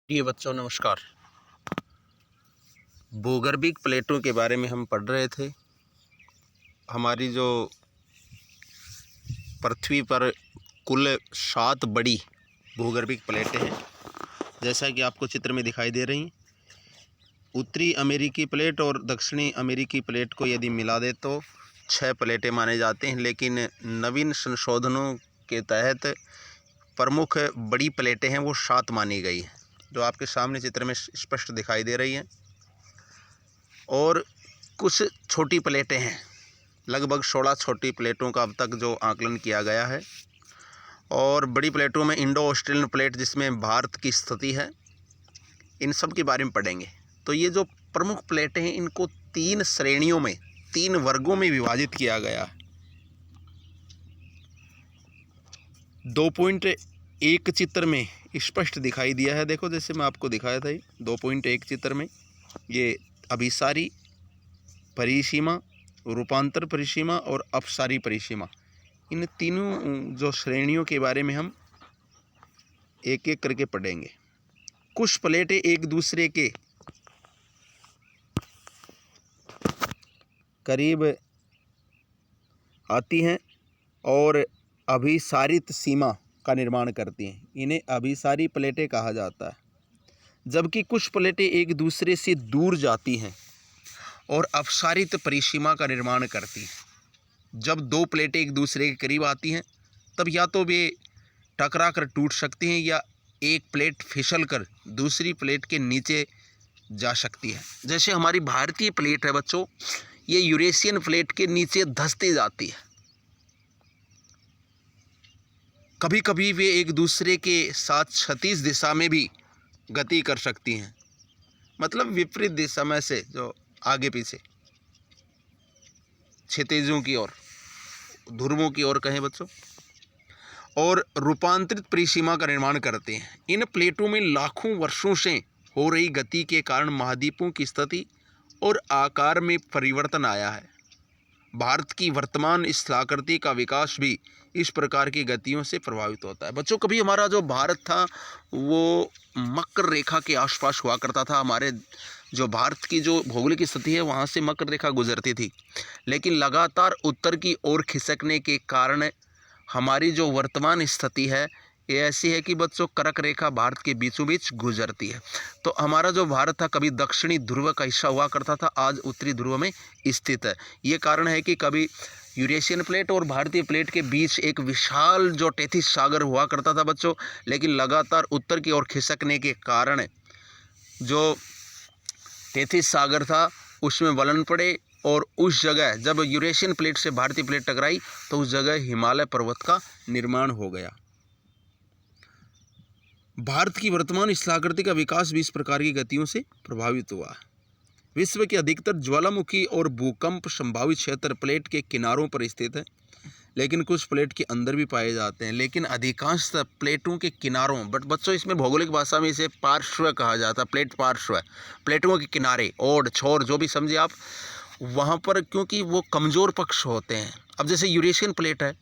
प्रिय बच्चों नमस्कार। भूगर्भिक प्लेटों के बारे में हम पढ़ रहे थे। हमारी जो पृथ्वी पर कुल 7 बड़ी भूगर्भिक प्लेटें हैं, जैसा कि आपको चित्र में दिखाई दे रही हैं। उत्तरी अमेरिकी प्लेट और दक्षिणी अमेरिकी प्लेट को यदि मिला दे तो 6 प्लेटें माने जाते हैं, लेकिन नवीन संशोधनों के तहत प्रमुख बड़ी प्लेटें हैं वो 7 मानी गई हैं, जो आपके सामने चित्र में स्पष्ट दिखाई दे रही हैं। और कुछ छोटी प्लेटें हैं, लगभग 16 छोटी प्लेटों का अब तक जो आकलन किया गया है। और बड़ी प्लेटों में इंडो ऑस्ट्रेलियन प्लेट जिसमें भारत की स्थिति है, इन सब के बारे में पढ़ेंगे। तो ये जो प्रमुख प्लेटें हैं इनको 3 श्रेणियों में, 3 वर्गों में विभाजित किया गया है। 2.1 चित्र में स्पष्ट दिखाई दिया है। देखो, जैसे मैं आपको दिखाया था, 2.1 चित्र में ये अभिसारी परिसीमा, रूपांतर परिसीमा और अपसारी परिसीमा, इन तीनों जो श्रेणियों के बारे में हम एक एक करके पढ़ेंगे। कुछ प्लेटें एक दूसरे के करीब आती हैं और अभिसारित सीमा का निर्माण करती हैं। इन्हें अभिसारी प्लेटें कहा जाता है। जबकि कुछ प्लेटें एक दूसरे से दूर जाती हैं और अपसारित परिसीमा का निर्माण करती हैं। जब 2 प्लेटें एक दूसरे के करीब आती हैं तब या तो वे टकरा कर टूट सकती हैं या एक प्लेट फिसल कर दूसरी प्लेट के नीचे जा सकती है। जैसे हमारी भारतीय प्लेट है बच्चों, ये यूरेशियन प्लेट के नीचे धंसती जाती है। कभी कभी वे एक दूसरे के साथ क्षैतिज दिशा में भी गति कर सकती हैं, मतलब विपरीत दिशा में से, जो आगे पीछे, क्षैतिजों की ओर, ध्रुवों की ओर कहें बच्चों, और रूपांतरित परिसीमा का निर्माण करते हैं। इन प्लेटों में लाखों वर्षों से हो रही गति के कारण महाद्वीपों की स्थिति और आकार में परिवर्तन आया है। भारत की वर्तमान स्थलाकृति का विकास भी इस प्रकार की गतियों से प्रभावित होता है। बच्चों, कभी हमारा जो भारत था वो मकर रेखा के आसपास हुआ करता था। हमारे जो भारत की जो भौगोलिक स्थिति है वहाँ से मकर रेखा गुजरती थी, लेकिन लगातार उत्तर की ओर खिसकने के कारण हमारी जो वर्तमान स्थिति है ये ऐसी है कि बच्चों कर्क रेखा भारत के बीचों बीच गुजरती है। तो हमारा जो भारत था कभी दक्षिणी ध्रुव का हिस्सा हुआ करता था, आज उत्तरी ध्रुव में स्थित है। ये कारण है कि कभी यूरेशियन प्लेट और भारतीय प्लेट के बीच एक विशाल जो टेथिस सागर हुआ करता था बच्चों, लेकिन लगातार उत्तर की ओर खिसकने के कारण जो टेथिस सागर था उसमें वलन पड़े और उस जगह जब यूरेशियन प्लेट से भारतीय प्लेट टकराई तो उस जगह हिमालय पर्वत का निर्माण हो गया। भारत की वर्तमान स्थलाकृति का विकास भी इस प्रकार की गतियों से प्रभावित हुआ है। विश्व के अधिकतर ज्वालामुखी और भूकंप संभावित क्षेत्र प्लेट के किनारों पर स्थित है, लेकिन कुछ प्लेट के अंदर भी पाए जाते हैं। लेकिन अधिकांश प्लेटों के किनारों, बट बच्चों इसमें भौगोलिक भाषा में इसे पार्श्व कहा जाता है। प्लेट पार्श्व, प्लेटों के किनारे, ओड छोर जो भी समझे आप, वहाँ पर क्योंकि वो कमज़ोर पक्ष होते हैं। अब जैसे यूरेशियन प्लेट है,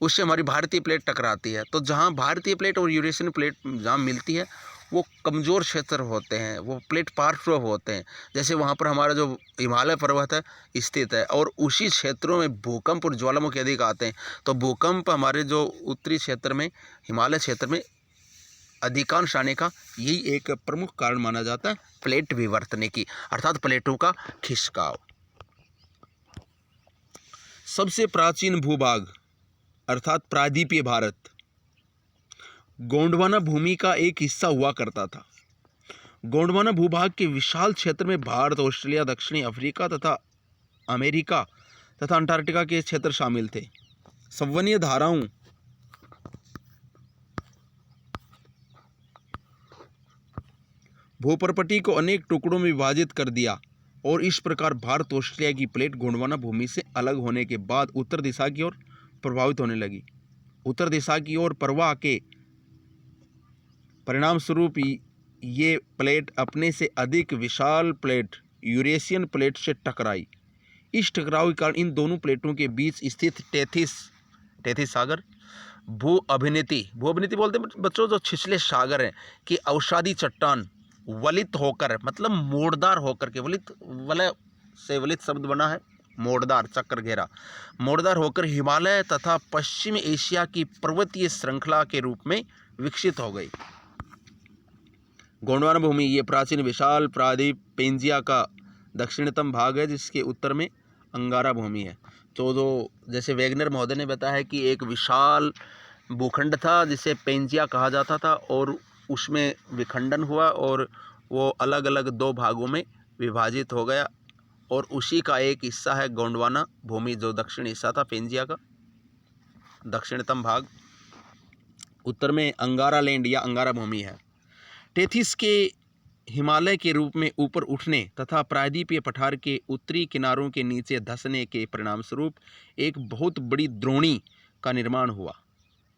उससे हमारी भारतीय प्लेट टकराती है, तो जहाँ भारतीय प्लेट और यूरेशियन प्लेट जहाँ मिलती है वो कमज़ोर क्षेत्र होते हैं, वो प्लेट पार्श्व होते हैं। जैसे वहाँ पर हमारा जो हिमालय पर्वत है स्थित है और उसी क्षेत्रों में भूकंप और ज्वालामुखी अधिक आते हैं। तो भूकंप हमारे जो उत्तरी क्षेत्र में, हिमालय क्षेत्र में अधिकांश आने का यही एक प्रमुख कारण माना जाता है, प्लेट विवर्तने की, अर्थात प्लेटों का खिसकाव। सबसे प्राचीन भूभाग अर्थात प्रायद्वीपीय भारत गोंडवाना भूमि का एक हिस्सा हुआ करता था। गोंडवाना भूभाग के विशाल क्षेत्र में भारत, ऑस्ट्रेलिया, दक्षिणी अफ्रीका तथा अमेरिका तथा अंटार्कटिका के क्षेत्र शामिल थे। संवहनीय धाराओं भूप्रपटी को अनेक टुकड़ों में विभाजित कर दिया और इस प्रकार भारत ऑस्ट्रेलिया की प्लेट गोंडवाना भूमि से अलग होने के बाद उत्तर दिशा की ओर प्रभावित होने लगी। उत्तर दिशा की ओर प्रवाह के परिणाम स्वरूप ये प्लेट अपने से अधिक विशाल प्लेट यूरेशियन प्लेट से टकराई। इस टकराव के कारण इन दोनों प्लेटों के बीच स्थित टेथिस सागर भू अभिनीति बोलते हैं बच्चों जो छिछले सागर हैं कि अवसादी चट्टान वलित होकर, मतलब मोड़दार होकर के, वलित वलय से वलित शब्द बना है, मोड़दार चक्कर घेरा, मोड़दार होकर हिमालय तथा पश्चिम एशिया की पर्वतीय श्रृंखला के रूप में विकसित हो गई। गोंडवाना भूमि ये प्राचीन विशाल प्रायद्वीप पेंजिया का दक्षिणतम भाग है, जिसके उत्तर में अंगारा भूमि है। तो जो जैसे वेगनर महोदय ने बताया है कि एक विशाल भूखंड था जिसे पेंजिया कहा जाता था, और उसमें विखंडन हुआ और वो अलग अलग दो भागों में विभाजित हो गया, और उसी का एक हिस्सा है गोंडवाना भूमि, जो दक्षिण हिस्सा था पेंजिया का दक्षिणतम भाग। उत्तर में अंगारा लैंड या अंगारा भूमि है। टेथिस के हिमालय के रूप में ऊपर उठने तथा प्रायद्वीपीय पठार के उत्तरी किनारों के नीचे धंसने के परिणामस्वरूप एक बहुत बड़ी द्रोणी का निर्माण हुआ।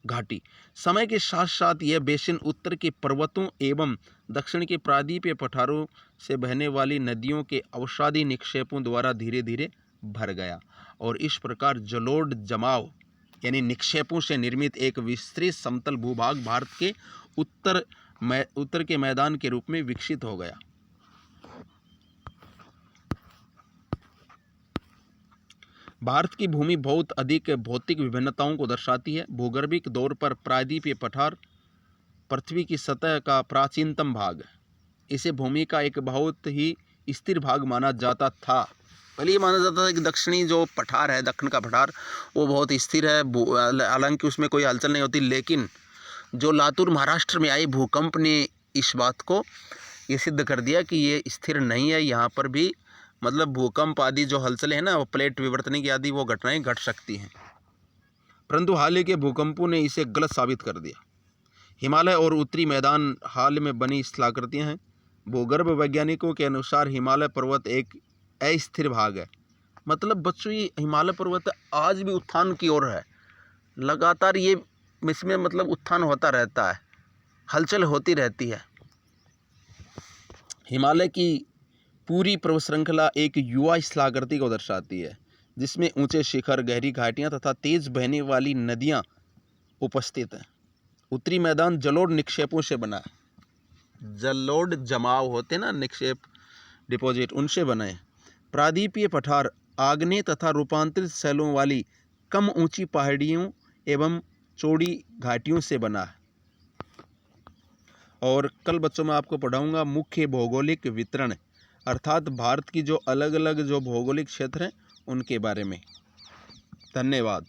घाटी समय के साथ साथ यह बेसिन उत्तर के पर्वतों एवं दक्षिण के प्रायद्वीपीय पठारों से बहने वाली नदियों के अवसादी निक्षेपों द्वारा धीरे धीरे भर गया, और इस प्रकार जलोढ़ जमाव यानी निक्षेपों से निर्मित एक विस्तृत समतल भूभाग भारत के उत्तर के मैदान के रूप में विकसित हो गया। भारत की भूमि बहुत अधिक भौतिक विभिन्नताओं को दर्शाती है। भूगर्भिक तौर पर प्रायद्वीपीय पठार पृथ्वी की सतह का प्राचीनतम भाग है। इसे भूमि का एक बहुत ही स्थिर भाग माना जाता था। पहले ये माना जाता था कि दक्षिणी जो पठार है, दक्षिण का पठार, वो बहुत स्थिर है, हालांकि उसमें कोई हलचल नहीं होती। लेकिन जो लातूर महाराष्ट्र में आई भूकंप ने इस बात को ये सिद्ध कर दिया कि ये स्थिर नहीं है, यहाँ पर भी मतलब भूकंप आदि जो हलचलें हैं ना, वो प्लेट विवर्तन की आदि वो घटनाएं घट सकती हैं। परंतु हाल ही के भूकंपों ने इसे गलत साबित कर दिया। हिमालय और उत्तरी मैदान हाल में बनी स्थलाकृतियाँ हैं। भूगर्भ वैज्ञानिकों के अनुसार हिमालय पर्वत एक अस्थिर भाग है। मतलब बच्चों ये हिमालय पर्वत आज भी उत्थान की ओर है, लगातार ये इसमें मतलब उत्थान होता रहता है, हलचल होती रहती है। हिमालय की पूरी पर्वत श्रृंखला एक युवा स्थलाकृति को दर्शाती है, जिसमें ऊंचे शिखर, गहरी घाटियां तथा तेज बहने वाली नदियां उपस्थित हैं। उत्तरी मैदान जलोढ़ निक्षेपों से बना है। जलोढ़ जमाव होते ना, निक्षेप डिपॉजिट, उनसे बना है। प्रायद्वीपीय पठार आग्नेय तथा रूपांतरित शैलों वाली कम ऊंची पहाड़ियों एवं चौड़ी घाटियों से बना है। और कल बच्चों में आपको पढ़ाऊंगा मुख्य भौगोलिक वितरण, अर्थात भारत की जो अलग अलग जो भौगोलिक क्षेत्र हैं उनके बारे में। धन्यवाद।